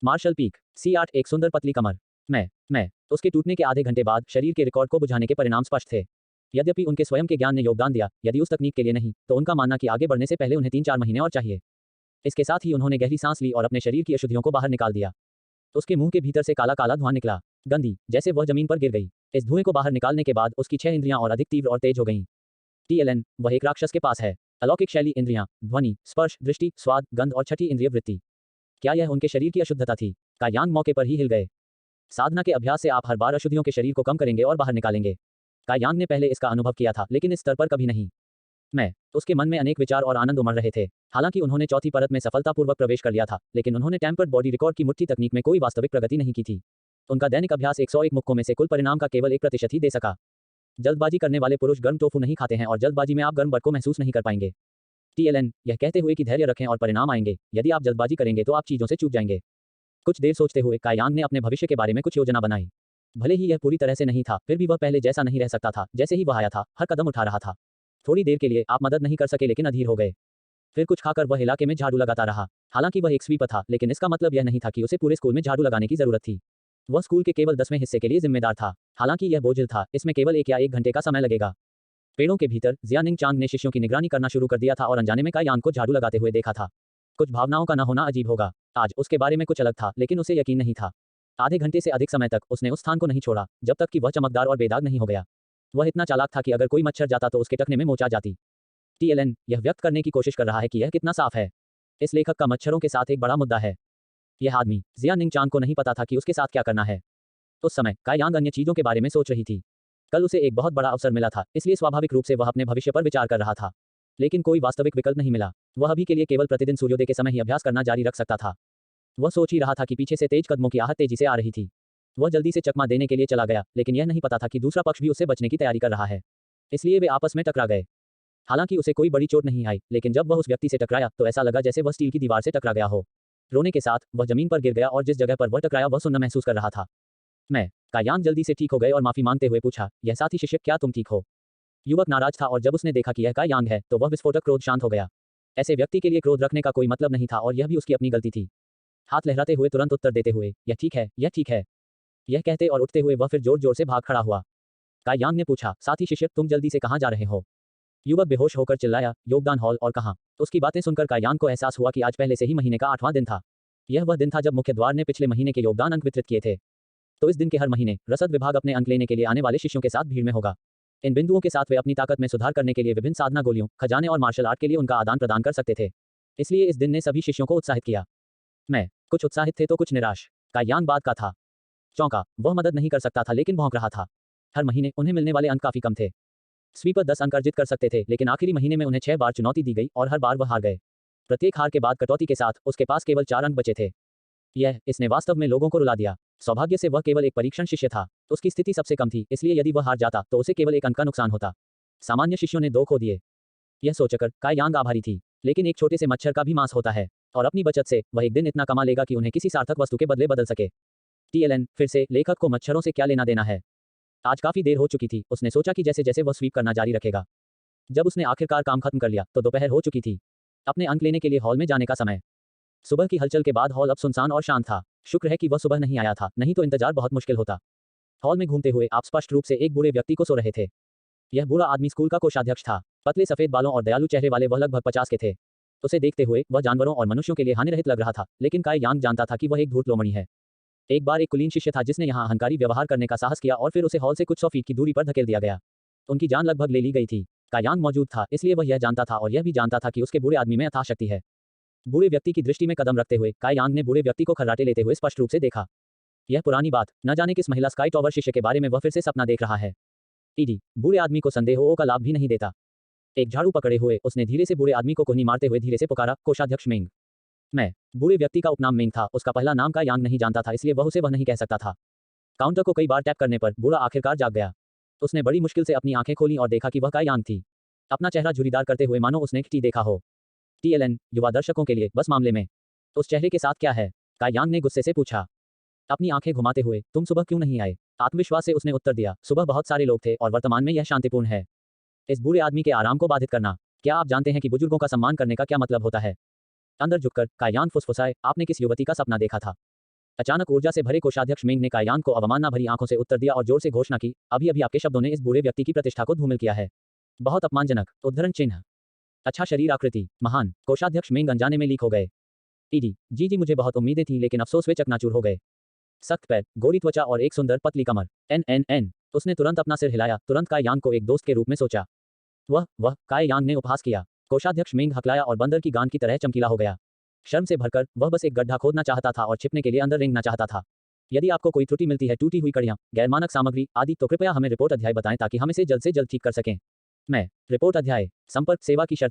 Martial peak C8 एक सुंदर पतली कमर। मैं उसके टूटने के आधे घंटे बाद शरीर के रिकॉर्ड को बुझाने के परिणाम स्पष्ट थे। यद्यपि उनके स्वयं के ज्ञान ने योगदान दिया, यदि उस तकनीक के लिए नहीं, तो उनका मानना कि आगे बढ़ने से पहले उन्हें 3-4 महीने और चाहिए। इसके साथ ही उन्होंने गहरी सांस ली और अपने शरीर की अशुद्धियों को बाहर निकाल दिया। उसके मुंह के भीतर से काला काला धुआं निकला, गंदी, जैसे वह जमीन पर गिर गई। इस धुएं को बाहर निकालने के बाद उसकी 6 इंद्रियां और अधिक तीव्र और तेज हो गईं। TLN, वह एक राक्षस के पास है। अलौकिक शैली इंद्रियां, ध्वनि, स्पर्श, दृष्टि, स्वाद, गंध और छठी इंद्रिय वृत्ति। क्या यह उनके शरीर की अशुद्धता थी? कायांग मौके पर ही हिल गए। साधना के अभ्यास से आप हर बार अशुद्धियों के शरीर को कम करेंगे और बाहर निकालेंगे। कायांग ने पहले इसका अनुभव किया था, लेकिन इस स्तर पर कभी नहीं। उसके मन में अनेक विचार और आनंद उमड़ रहे थे। हालांकि उन्होंने चौथी परत में सफलतापूर्वक प्रवेश कर लिया था, लेकिन उन्होंने टेम्पर्ड बॉडी रिकॉर्ड की मुट्ठी तकनीक में कोई वास्तविक प्रगति नहीं की थी। उनका दैनिक अभ्यास 101 मुक्कों में से कुल परिणाम का केवल 1% ही दे सका। जल्दबाजी करने वाले पुरुष गर्म टोफू नहीं खाते हैं और जल्दबाजी में आप गर्म बट को महसूस नहीं कर पाएंगे। TLN, यह कहते हुए कि धैर्य रखें और परिणाम आएंगे। यदि आप जल्दबाजी करेंगे तो आप चीजों से चूक जाएंगे। कुछ देर सोचते हुए कायांग ने अपने भविष्य के बारे में कुछ योजना बनाई। भले ही यह पूरी तरह से नहीं था, फिर भी वह पहले जैसा नहीं रह सकता था जैसे ही वह आया था, हर कदम उठा रहा था। थोड़ी देर के लिए आप मदद नहीं कर सके लेकिन अधीर हो गए। फिर कुछ खाकर वह इलाके में झाड़ू लगाता रहा। हालांकि वह एक स्वीपर था, लेकिन इसका मतलब यह नहीं था कि उसे पूरे स्कूल में झाड़ू लगाने की जरूरत थी। वह स्कूल के केवल 10वें हिस्से के लिए जिम्मेदार था। हालांकि यह बोझिल था, इसमें केवल 1 या 1 घंटे का समय लगेगा। पेड़ों के भीतर जियानिंग चांग ने शिष्यों की निगरानी करना शुरू कर दिया था और अनजाने में कायांग को झाड़ू लगाते हुए देखा था। कुछ भावनाओं का न होना अजीब होगा। आज उसके बारे में कुछ अलग था, लेकिन उसे यकीन नहीं था। आधे घंटे से अधिक समय तक उसने उस स्थान को नहीं छोड़ा, जब तक कि वह चमकदार और बेदाग नहीं हो गया। वह इतना चालाक था कि अगर कोई मच्छर जाता तो उसके टखने में मोच आ जाती। TLN, यह व्यक्त करने की कोशिश कर रहा है कि यह कितना साफ है। इस लेखक का मच्छरों के साथ एक बड़ा मुद्दा है। यह आदमी जियानिंग चांग को नहीं पता था कि उसके साथ क्या करना है। उस समय कायांग अन्य चीजों के बारे में सोच रही थी। कल उसे एक बहुत बड़ा अवसर मिला था, इसलिए स्वाभाविक रूप से वह अपने भविष्य पर विचार कर रहा था। लेकिन कोई वास्तविक विकल्प नहीं मिला। वह अभी के लिए केवल प्रतिदिन सूर्योदय के समय ही अभ्यास करना जारी रख सकता था। वह सोच ही रहा था कि पीछे से तेज कदमों की आहट तेजी से आ रही थी। वह जल्दी से चकमा देने के लिए चला गया, लेकिन यह नहीं पता था कि दूसरा पक्ष भी उससे बचने की तैयारी कर रहा है। इसलिए वे आपस में टकरा गए। हालांकि उसे कोई बड़ी चोट नहीं आई, लेकिन जब वह उस व्यक्ति से टकराया तो ऐसा लगा जैसे वह स्टील की दीवार से टकरा गया हो। रोने के साथ वह जमीन पर गिर गया और जिस जगह पर वह टकराया वह सुन्न महसूस कर रहा था। कायांग जल्दी से ठीक हो गए और माफी मांगते हुए पूछा, यह साथी शिष्य, क्या तुम ठीक हो? युवक नाराज था और जब उसने देखा कि यह कायांग है तो वह विस्फोटक क्रोध शांत हो गया। ऐसे व्यक्ति के लिए क्रोध रखने का कोई मतलब नहीं था और यह भी उसकी अपनी गलती थी। हाथ लहराते हुए तुरंत उत्तर देते हुए, यह ठीक है, यह ठीक है। यह कहते और उठते हुए वह फिर जोर जोर से भाग खड़ा हुआ। कायांग ने पूछा, साथी शिष्य, तुम जल्दी से कहाँ जा रहे हो? युवक बेहोश होकर चिल्लाया, योगदान हॉल। और कहाँ? उसकी बातें सुनकर कायांग को एहसास हुआ कि आज पहले से ही महीने का 8वां दिन था। यह वह दिन था जब मुख्य द्वार ने पिछले महीने के योगदान अंक वितरित किए थे। तो इस दिन के हर महीने रसद विभाग अपने अंक लेने के लिए आने वाले शिष्यों के साथ भीड़ में होगा। इन बिंदुओं के साथ वे अपनी ताकत में सुधार करने के लिए विभिन्न साधना गोलियों, खजाने और मार्शल आर्ट के लिए उनका आदान प्रदान कर सकते थे। इसलिए इस दिन ने सभी शिष्यों को उत्साहित किया। कुछ उत्साहित थे तो कुछ निराश। कायांग बात का था। चौंका, वह मदद नहीं कर सकता था लेकिन भौंक रहा था। हर महीने उन्हें मिलने वाले अंक काफी कम थे। स्वीपर 10 अंक अर्जित कर सकते थे, लेकिन आखिरी महीने में उन्हें 6 बार चुनौती दी गई और हर बार वह हार गए। प्रत्येक हार के बाद कटौती के साथ उसके पास केवल 4 अंक बचे थे। इसने वास्तव में लोगों को रुला दिया। सौभाग्य से वह केवल एक परीक्षण शिष्य था। उसकी स्थिति सबसे कम थी, इसलिए यदि वह हार जाता तो उसे केवल 1 अंक का नुकसान होता। सामान्य शिष्यों ने 2 खो दिए। यह सोचकर कायांग आभारी थी, लेकिन एक छोटे से मच्छर का भी मांस होता है और अपनी बचत से वह एक दिन इतना कमा लेगा कि उन्हें किसी सार्थक वस्तु के बदले बदल सके। TLN, फिर से लेखक को मच्छरों से क्या लेना देना है? आज काफी देर हो चुकी थी। उसने सोचा कि जैसे जैसे वह स्वीप करना जारी रखेगा। जब उसने आखिरकार काम खत्म कर लिया तो दोपहर हो चुकी थी। अपने अंक लेने के लिए हॉल में जाने का समय। सुबह की हलचल के बाद हॉल अब सुनसान और शांत था। शुक्र है कि वह सुबह नहीं आया था, नहीं तो इंतजार बहुत मुश्किल होता। हॉल में घूमते हुए आप स्पष्ट रूप से एक बूढ़े व्यक्ति को सो रहे थे। यह बूढ़ा आदमी स्कूल का कोषाध्यक्ष था। पतले सफेद बालों और दयालु चेहरे वाले वह लगभग 50 के थे। उसे देखते हुए वह जानवरों और मनुष्यों के लिए हानिरहित लग रहा था, लेकिन कायांग जानता था कि वह एक धूर्त लोमड़ी है। एक बार एक कुलीन शिष्य था जिसने यहाँ अहंकारी व्यवहार करने का साहस किया और फिर उसे हॉल से कुछ 100 फीट की दूरी पर धकेल दिया गया। उनकी जान लगभग ले ली गई थी। कायांग मौजूद था, इसलिए वह यह जानता था और यह भी जानता था कि उसके बूढ़े आदमी में अथाह शक्ति है। बूढ़े व्यक्ति की दृष्टि में कदम रखते हुए कायांग ने बूढ़े व्यक्ति को खर्राटे लेते हुए स्पष्ट रूप से देखा। यह पुरानी बात, न जाने किस महिला स्काई टॉवर शिष्य के बारे में वह फिर से सपना देख रहा है। बूढ़े आदमी को संदेहों का लाभ भी नहीं देता। एक झाड़ू पकड़े हुए उसने धीरे से बूढ़े आदमी को कोहनी मारते हुए धीरे से पुकारा, कोषाध्यक्ष मेंग। बूढ़े व्यक्ति का उपनाम मेंग था। उसका पहला नाम कायांग नहीं जानता था, इसलिए वह उसे वह नहीं कह सकता था। काउंटर को कई बार टैप करने पर बूढ़ा आखिरकार जाग गया। उसने बड़ी मुश्किल से अपनी आंखें खोली और देखा कि वह कायांग थी। अपना चेहरा झुर्रीदार करते हुए मानो उसने टी देखा हो। TLN, युवा दर्शकों के लिए बस मामले में उस चेहरे के साथ क्या है? कायांग ने गुस्से से पूछा, अपनी आंखें घुमाते हुए। तुम सुबह क्यों नहीं आए? आत्मविश्वास से उसने उत्तर दिया, सुबह बहुत सारे लोग थे और वर्तमान में यह शांतिपूर्ण है। इस बूढ़े आदमी के आराम को बाधित करना। क्या आप जानते हैं कि बुजुर्गों का सम्मान करने का क्या मतलब होता है? अंदर झुककर कायांग फुसफुसाए, आपने किस युवती का सपना देखा था? अचानक ऊर्जा से भरे कोषाध्यक्ष मेंग ने कायांग को अवमानना भरी आंखों से उत्तर दिया और जोर से घोषणा की, अभी अभी आपके शब्दों ने इस बूढ़े व्यक्ति की प्रतिष्ठा को धूमिल किया है। बहुत अपमानजनक। उद्धरण चिन्ह। अच्छा शरीर आकृति, महान। कोषाध्यक्ष मेंग अनजाने में लीक हो गए। ईडी, जी मुझे बहुत उम्मीदें थी लेकिन अफसोस वे चकनाचूर हो गए। सख्त पैर, गोरी त्वचा और एक सुंदर पतली कमर। एन। उसने तुरंत अपना सिर हिलाया, तुरंत काय यांग को एक दोस्त के रूप में सोचा। वह काय यांग ने उपहास किया। कोषाध्यक्ष मेंग हकलाया और बंदर की गांड की तरह चमकीला हो गया। शर्म से भरकर वह बस एक गड्ढा खोदना चाहता था और छिपने के लिए अंदर रेंगना चाहता था। यदि आपको कोई त्रुटि मिलती है, टूटी हुई कड़ियां, गैरमानक सामग्री आदि, तो कृपया हमें रिपोर्ट अध्याय बताएं ताकि हम इसे जल्द से जल्द ठीक कर सकें। मैं रिपोर्ट अध्याय। संपर्क सेवा की शर्त।